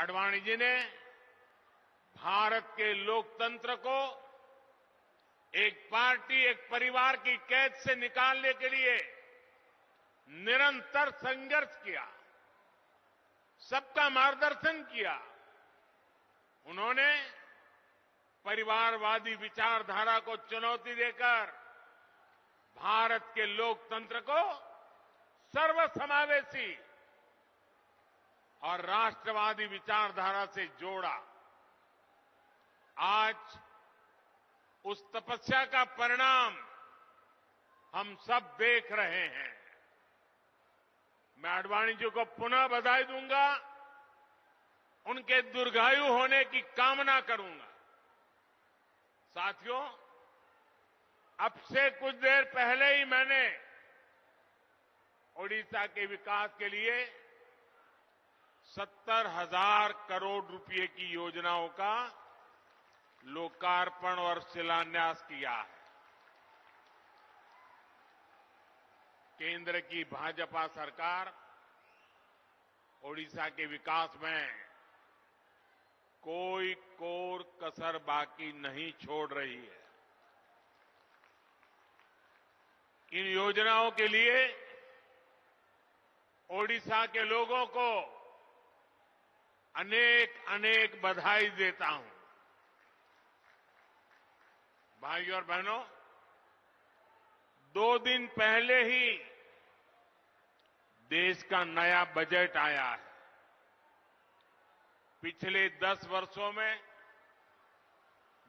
आडवाणी जी ने भारत के लोकतंत्र को एक पार्टी, एक परिवार की कैद से निकालने के लिए निरंतर संघर्ष किया, सबका मार्गदर्शन किया। उन्होंने परिवारवादी विचारधारा को चुनौती देकर भारत के लोकतंत्र को सर्वसमावेशी और राष्ट्रवादी विचारधारा से जोड़ा। आज उस तपस्या का परिणाम हम सब देख रहे हैं। मैं आडवाणी जी को पुनः बधाई दूंगा, उनके दीर्घायु होने की कामना करूंगा। साथियों, अब से कुछ देर पहले ही मैंने ओडिशा के विकास के लिए 70,000 करोड़ रुपए की योजनाओं का लोकार्पण और शिलान्यास किया है। केंद्र की भाजपा सरकार ओडिशा के विकास में कोई कोर कसर बाकी नहीं छोड़ रही है। इन योजनाओं के लिए ओडिशा के लोगों को अनेक अनेक बधाई देता हूं। भाइयों और बहनों, 2 दिन पहले ही देश का नया बजट आया है। पिछले 10 वर्षों में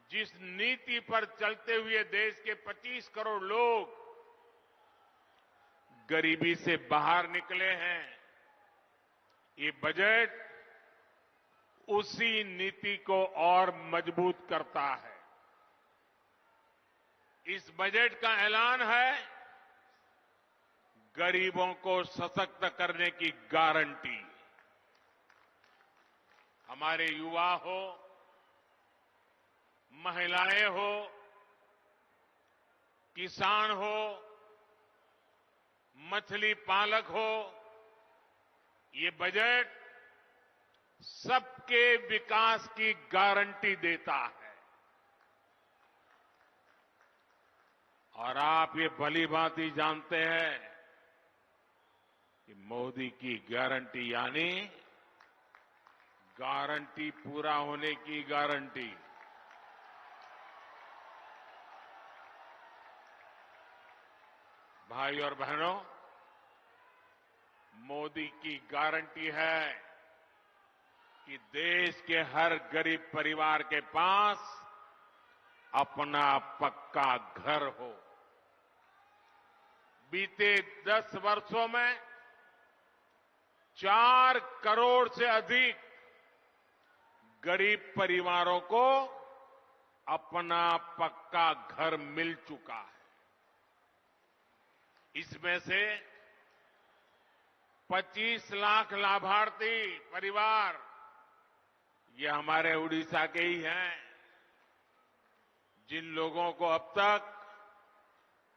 जिस नीति पर चलते हुए देश के 25 करोड़ लोग गरीबी से बाहर निकले हैं, ये बजट उसी नीति को और मजबूत करता है। इस बजट का ऐलान है गरीबों को सशक्त करने की गारंटी। हमारे युवा हो, महिलाएं हो, किसान हो, मछली पालक हो, ये बजट सबके विकास की गारंटी देता है। और आप ये भलीभांति जानते हैं कि मोदी की गारंटी यानी गारंटी पूरा होने की गारंटी। भाई और बहनों, मोदी की गारंटी है कि देश के हर गरीब परिवार के पास अपना पक्का घर हो। बीते 10 वर्षों में 4 करोड़ से अधिक गरीब परिवारों को अपना पक्का घर मिल चुका है। इसमें से 25 लाख लाभार्थी परिवार ये हमारे उड़ीसा के ही हैं, जिन लोगों को अब तक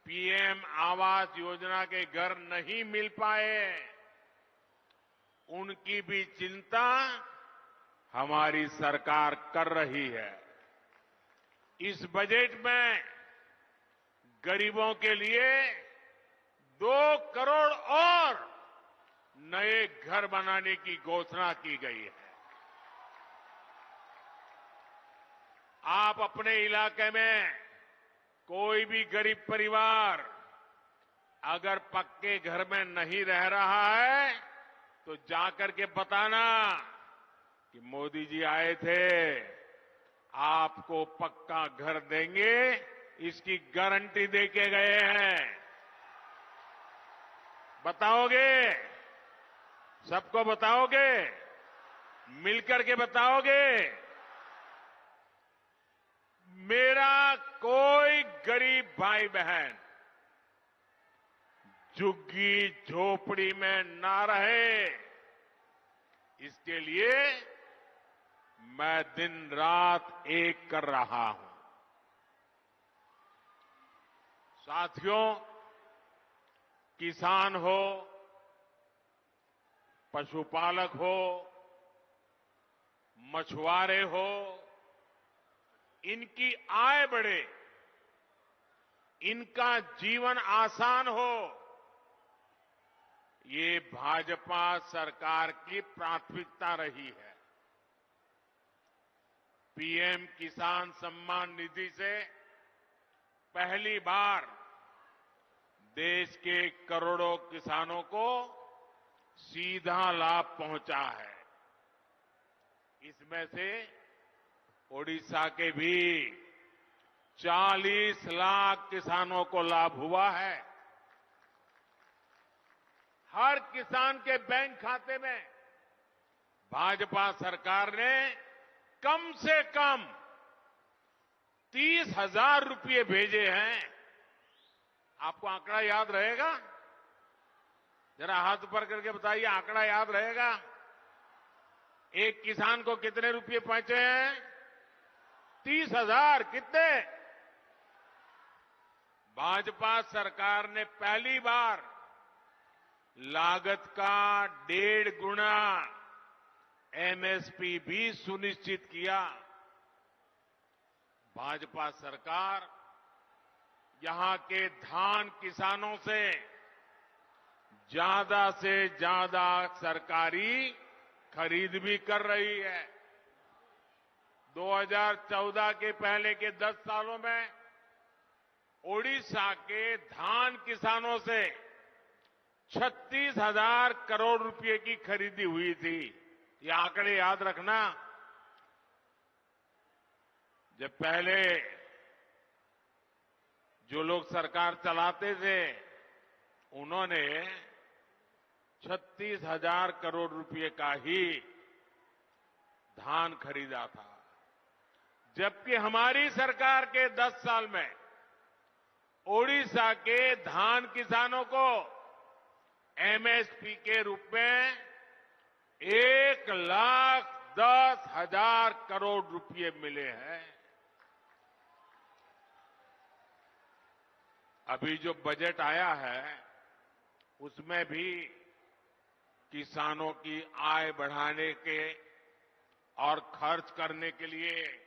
पीएम आवास योजना के घर नहीं मिल पाए, उनकी भी चिंता हमारी सरकार कर रही है। इस बजट में गरीबों के लिए 2 करोड़ और नए घर बनाने की घोषणा की गई है। आप अपने इलाके में कोई भी गरीब परिवार अगर पक्के घर में नहीं रह रहा है तो जाकर के बताना कि मोदी जी आए थे, आपको पक्का घर देंगे, इसकी गारंटी देके गए हैं। बताओगे? सबको बताओगे? मिलकर के बताओगे? मेरा कोई गरीब भाई बहन झुग्गी झोपड़ी में ना रहे, इसके लिए मैं दिन रात एक कर रहा हूं। साथियों, किसान हो, पशुपालक हो, मछुआरे हो, इनकी आय बढ़े, इनका जीवन आसान हो, ये भाजपा सरकार की प्राथमिकता रही है। पीएम किसान सम्मान निधि से पहली बार देश के करोड़ों किसानों को सीधा लाभ पहुंचा है। इसमें से ओडिशा के भी 40 लाख किसानों को लाभ हुआ है। हर किसान के बैंक खाते में भाजपा सरकार ने कम से कम 30,000 रुपये भेजे हैं। आपको आंकड़ा याद रहेगा? जरा हाथ ऊपर करके बताइए, आंकड़ा याद रहेगा? एक किसान को कितने रुपये पहुंचे हैं? 30,000। कितने? भाजपा सरकार ने पहली बार लागत का 1.5 गुना एमएसपी भी सुनिश्चित किया। भाजपा सरकार यहां के धान किसानों से ज्यादा सरकारी खरीद भी कर रही है। 2014 के पहले के 10 सालों में ओडिशा के धान किसानों से 36,000 करोड़ रुपए की खरीदी हुई थी। ये आंकड़े याद रखना। जब पहले जो लोग सरकार चलाते थे, उन्होंने 36,000 करोड़ रुपए का ही धान खरीदा था, जबकि हमारी सरकार के 10 साल में ओडिशा के धान किसानों को एमएसपी के रूप में 1,10,000 करोड़ रुपए मिले हैं। अभी जो बजट आया है उसमें भी किसानों की आय बढ़ाने के और खर्च करने के लिए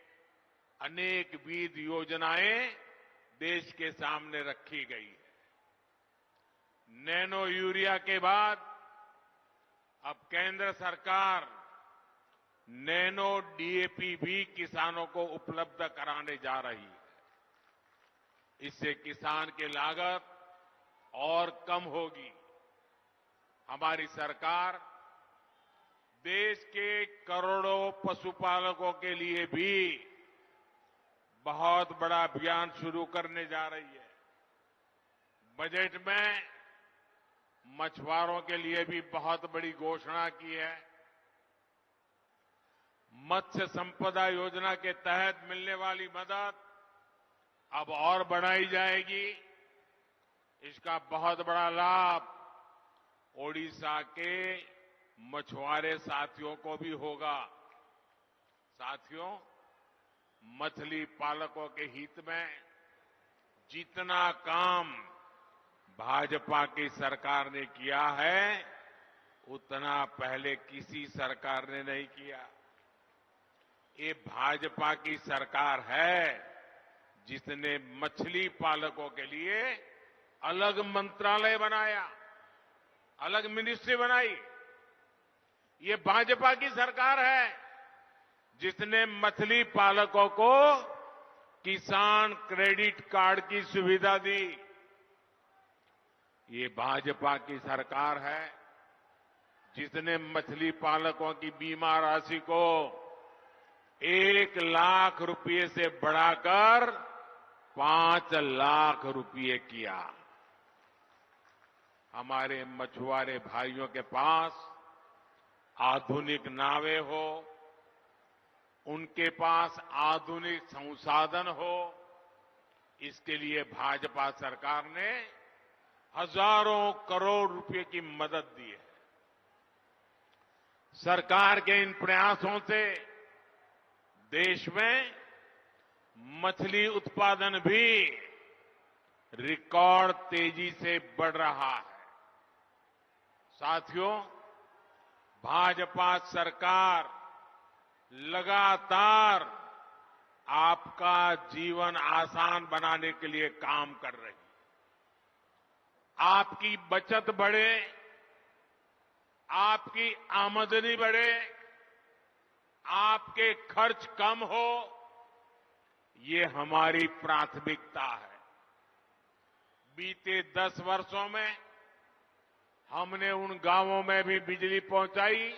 अनेक विविध योजनाएं देश के सामने रखी गई है। नैनो यूरिया के बाद अब केंद्र सरकार नैनो डीएपी भी किसानों को उपलब्ध कराने जा रही है। इससे किसान की लागत और कम होगी। हमारी सरकार देश के करोड़ों पशुपालकों के लिए भी बहुत बड़ा अभियान शुरू करने जा रही है। बजट में मछुआरों के लिए भी बहुत बड़ी घोषणा की है। मत्स्य संपदा योजना के तहत मिलने वाली मदद अब और बढ़ाई जाएगी। इसका बहुत बड़ा लाभ ओडिशा के मछुआरे साथियों को भी होगा। साथियों, मछली पालकों के हित में जितना काम भाजपा की सरकार ने किया है, उतना पहले किसी सरकार ने नहीं किया। ये भाजपा की सरकार है जिसने मछली पालकों के लिए अलग मंत्रालय बनाया, अलग मिनिस्ट्री बनाई। ये भाजपा की सरकार है जिसने मछली पालकों को किसान क्रेडिट कार्ड की सुविधा दी। ये भाजपा की सरकार है जिसने मछली पालकों की बीमा राशि को 1 लाख रुपए से बढ़ाकर 5 लाख रुपए किया। हमारे मछुआरे भाइयों के पास आधुनिक नावें हो, उनके पास आधुनिक संसाधन हो, इसके लिए भाजपा सरकार ने हजारों करोड़ रुपए की मदद दी है। सरकार के इन प्रयासों से देश में मछली उत्पादन भी रिकॉर्ड तेजी से बढ़ रहा है। साथियों, भाजपा सरकार लगातार आपका जीवन आसान बनाने के लिए काम कर रही है। आपकी बचत बढ़े, आपकी आमदनी बढ़े, आपके खर्च कम हो, ये हमारी प्राथमिकता है। बीते 10 वर्षों में हमने उन गांवों में भी बिजली पहुंचाई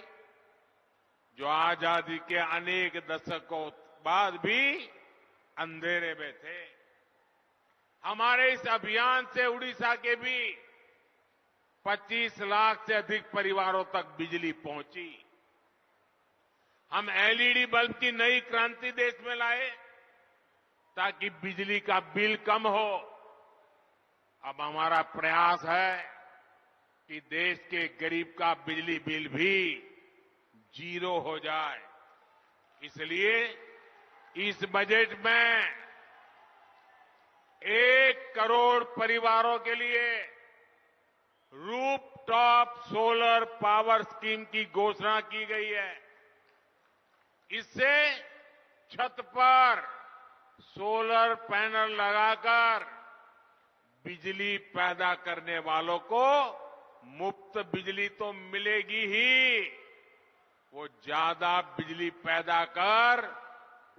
जो आजादी के अनेक दशकों बाद भी अंधेरे में थे। हमारे इस अभियान से उड़ीसा के भी 25 लाख से अधिक परिवारों तक बिजली पहुंची। हम एलईडी बल्ब की नई क्रांति देश में लाए ताकि बिजली का बिल कम हो। अब हमारा प्रयास है कि देश के गरीब का बिजली बिल भी 0 हो जाए। इसलिए इस बजट में 1 करोड़ परिवारों के लिए रूफटॉप सोलर पावर स्कीम की घोषणा की गई है। इससे छत पर सोलर पैनल लगाकर बिजली पैदा करने वालों को मुफ्त बिजली तो मिलेगी ही, वो ज्यादा बिजली पैदा कर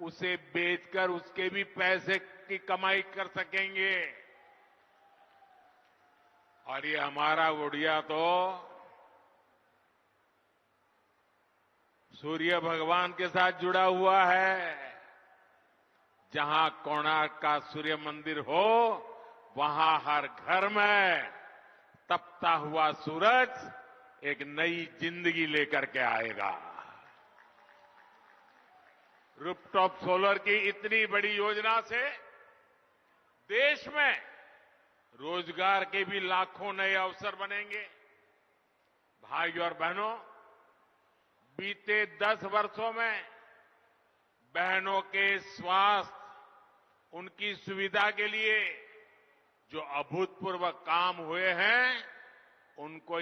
उसे बेचकर उसके भी पैसे की कमाई कर सकेंगे। और ये हमारा उड़िया तो सूर्य भगवान के साथ जुड़ा हुआ है। जहां कोणार्क का सूर्य मंदिर हो, वहां हर घर में तपता हुआ सूरज एक नई जिंदगी लेकर के आएगा। रूफटॉप सोलर की इतनी बड़ी योजना से देश में रोजगार के भी लाखों नए अवसर बनेंगे। भाइयों और बहनों, बीते 10 वर्षों में बहनों के स्वास्थ्य, उनकी सुविधा के लिए जो अभूतपूर्व काम हुए हैं, उनको